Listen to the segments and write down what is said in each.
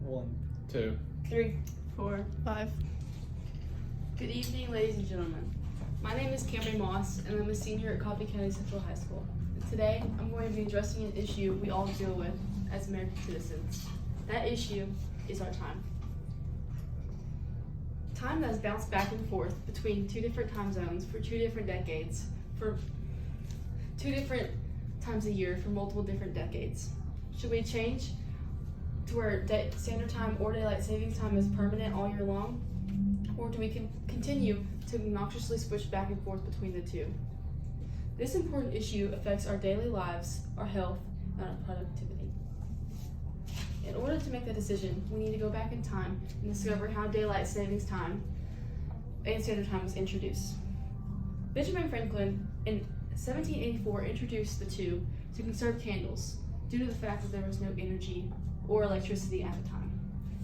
1, 2, 3, 4, 5. Good evening, ladies and gentlemen. My name is Cameron Moss, and I'm a senior at Coffee County Central High School. And today, I'm going to be addressing an issue we all deal with as American citizens. That issue is our time. Time has bounced back and forth between two different time zones for 2 different decades, for 2 different times a year for multiple different decades. Should we change to where standard time or daylight savings time is permanent all year long? Or do we continue to obnoxiously switch back and forth between the two? This important issue affects our daily lives, our health, and our productivity. In order to make that decision, we need to go back in time and discover how daylight savings time and standard time was introduced. Benjamin Franklin in 1784 introduced the two to conserve candles due to the fact that there was no energy or electricity at the time.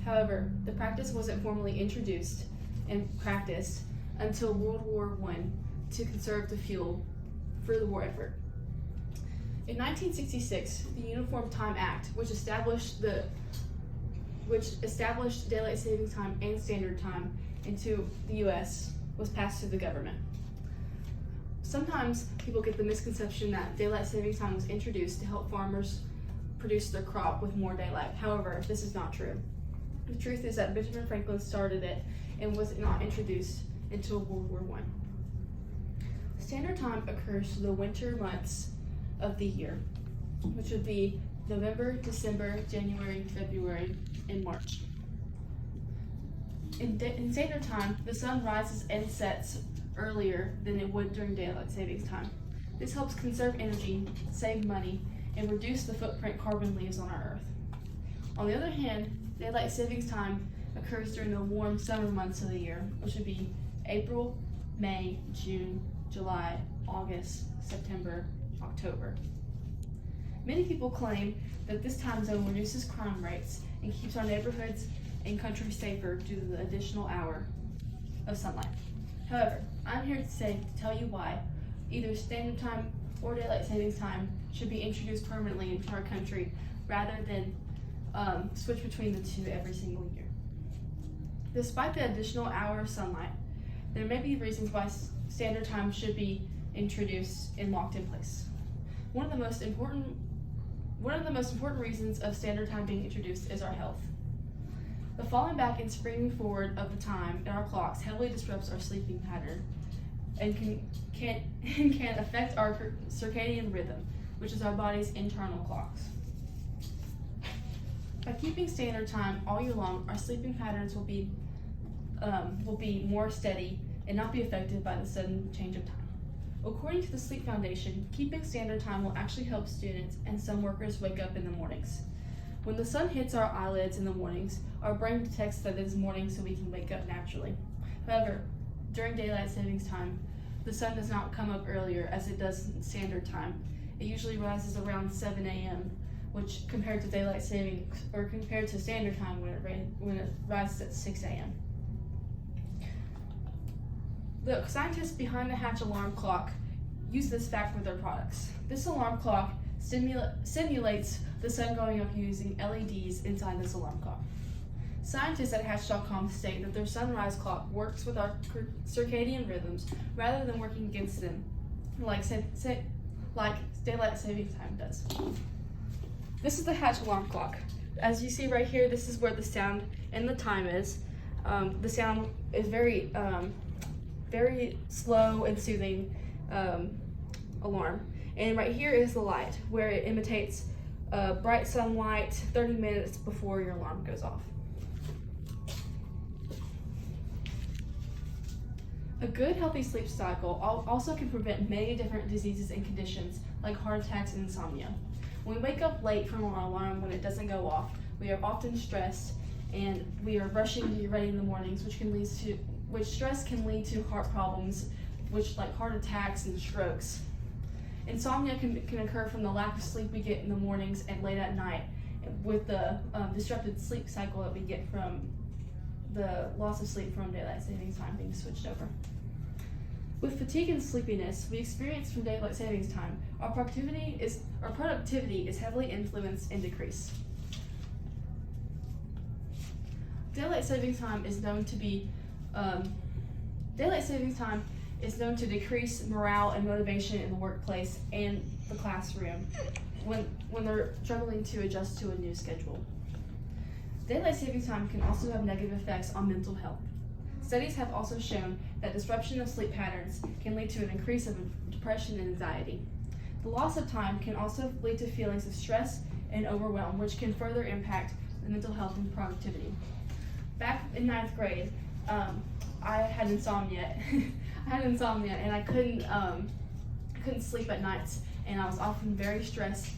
However, the practice wasn't formally introduced and practiced until World War I to conserve the fuel for the war effort. In 1966, the Uniform Time Act, which established daylight savings time and standard time into the U.S., was passed through the government. Sometimes people get the misconception that daylight savings time was introduced to help farmers produce their crop with more daylight. However, this is not true. The truth is that Benjamin Franklin started it and was not introduced until World War I. Standard time occurs through the winter months of the year, which would be November, December, January, February, and March. In standard time, the sun rises and sets earlier than it would during daylight savings time. This helps conserve energy, save money, and reduce the footprint carbon leaves on our Earth. On the other hand, daylight savings time occurs during the warm summer months of the year, which would be April, May, June, July, August, September, October. Many people claim that this time zone reduces crime rates and keeps our neighborhoods and country safer due to the additional hour of sunlight. However, I'm here to tell you why either standard time or daylight savings time should be introduced permanently into our country rather than switch between the two every single year. Despite the additional hour of sunlight, there may be reasons why standard time should be introduced and locked in place. One of the most important reasons of standard time being introduced is our health. The falling back and springing forward of the time in our clocks heavily disrupts our sleeping pattern and can affect our circadian rhythm, which is our body's internal clocks. By keeping standard time all year long, our sleeping patterns will be more steady and not be affected by the sudden change of time. According to the Sleep Foundation, keeping standard time will actually help students and some workers wake up in the mornings. When the sun hits our eyelids in the mornings, our brain detects that it is morning so we can wake up naturally. However, during daylight savings time, the sun does not come up earlier as it does in standard time. It usually rises around 7 a.m., which compared to daylight saving or compared to standard time when it rises at 6 a.m. The scientists behind the Hatch alarm clock use this fact with their products. This alarm clock simulates the sun going up using LEDs inside this alarm clock. Scientists at Hatch.com state that their sunrise clock works with our circadian rhythms rather than working against them, like daylight savings time does. This is the Hatch alarm clock. As you see right here, this is where the sound and the time is. The sound is very slow and soothing alarm. And right here is the light, where it imitates bright sunlight 30 minutes before your alarm goes off. A good, healthy sleep cycle also can prevent many different diseases and conditions, like heart attacks and insomnia. When we wake up late from our alarm when it doesn't go off, we are often stressed and we are rushing to get ready in the mornings, which stress can lead to heart problems, like heart attacks and strokes. Insomnia can occur from the lack of sleep we get in the mornings and late at night, with the disrupted sleep cycle that we get from the loss of sleep from daylight savings time being switched over. With fatigue and sleepiness we experience from daylight savings time, our productivity is heavily influenced and decreased. Daylight savings time is known to be daylight savings time is known to decrease morale and motivation in the workplace and the classroom when they're struggling to adjust to a new schedule. Daylight savings time can also have negative effects on mental health. Studies have also shown that disruption of sleep patterns can lead to an increase of depression and anxiety. The loss of time can also lead to feelings of stress and overwhelm, which can further impact the mental health and productivity. Back in 9th grade, I had insomnia. And I couldn't sleep at nights, and I was often very stressed.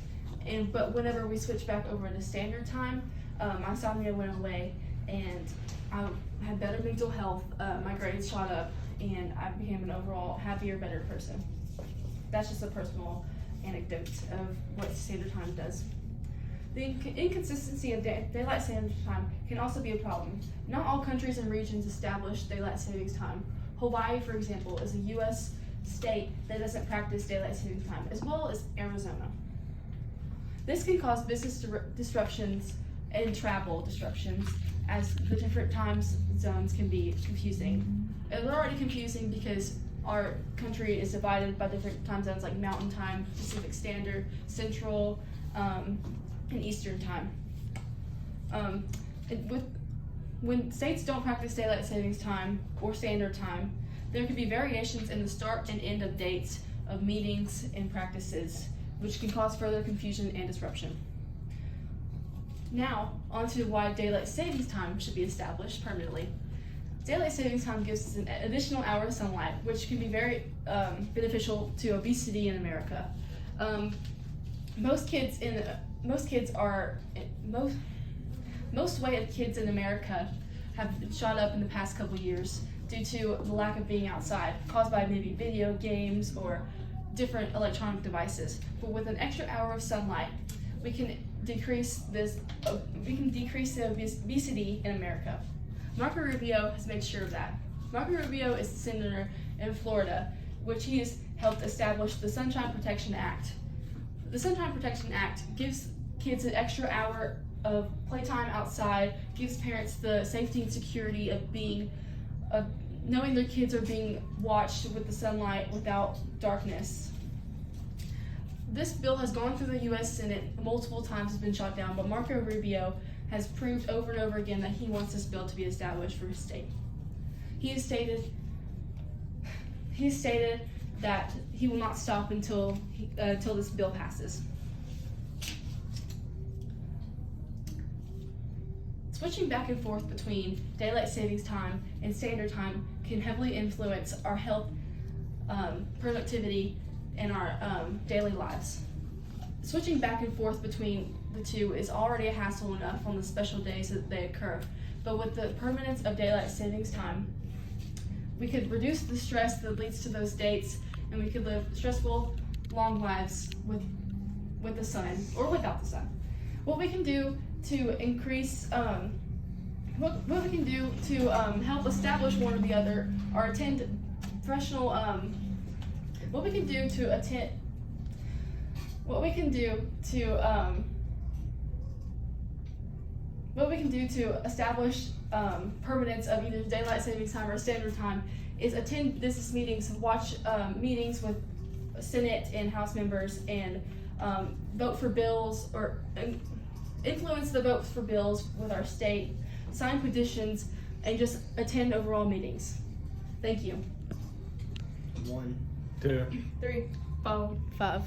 But whenever we switched back over to standard time, my insomnia went away, and I had better mental health. My grades shot up, and I became an overall happier, better person. That's just a personal anecdote of what standard time does. The inconsistency of daylight savings time can also be a problem. Not all countries and regions establish daylight savings time. Hawaii, for example, is a U.S. state that doesn't practice daylight savings time, as well as Arizona. This can cause business disruptions and travel disruptions, as the different time zones can be confusing. And they're already confusing because our country is divided by different time zones like Mountain Time, Pacific Standard, Central, and Eastern Time. When states don't practice daylight savings time or standard time, there can be variations in the start and end of dates of meetings and practices, which can cause further confusion and disruption. Now, on to why daylight savings time should be established permanently. Daylight savings time gives us an additional hour of sunlight, which can be very beneficial to obesity in America. Most weight of kids in America have shot up in the past couple years due to the lack of being outside, caused by maybe video games or different electronic devices. But with an extra hour of sunlight, we can decrease the obesity in America. Marco Rubio has made sure of that. Marco Rubio is the senator in Florida, which he has helped establish the Sunshine Protection Act. The Sunshine Protection Act gives kids an extra hour of playtime outside, gives parents the safety and security of knowing their kids are being watched with the sunlight without darkness. This bill has gone through the U.S. Senate multiple times, has been shot down, but Marco Rubio has proved over and over again that he wants this bill to be established for his state. He has stated that he will not stop until this bill passes. Switching back and forth between daylight savings time and standard time can heavily influence our health, productivity, and our daily lives. Switching back and forth between the two is already a hassle enough on the special days that they occur, but with the permanence of daylight savings time, we could reduce the stress that leads to those dates, and we could live stressful, long lives with the sun or without the sun. What we can do to increase, what we can do to help establish one or the other, or attend professional, what we can do to establish permanence of either daylight savings time or standard time is attend business meetings, watch meetings with Senate and House members, and vote for bills, or influence the votes for bills with our state, sign petitions, and just attend overall meetings. Thank you. 1, 2, 3, 4, 5.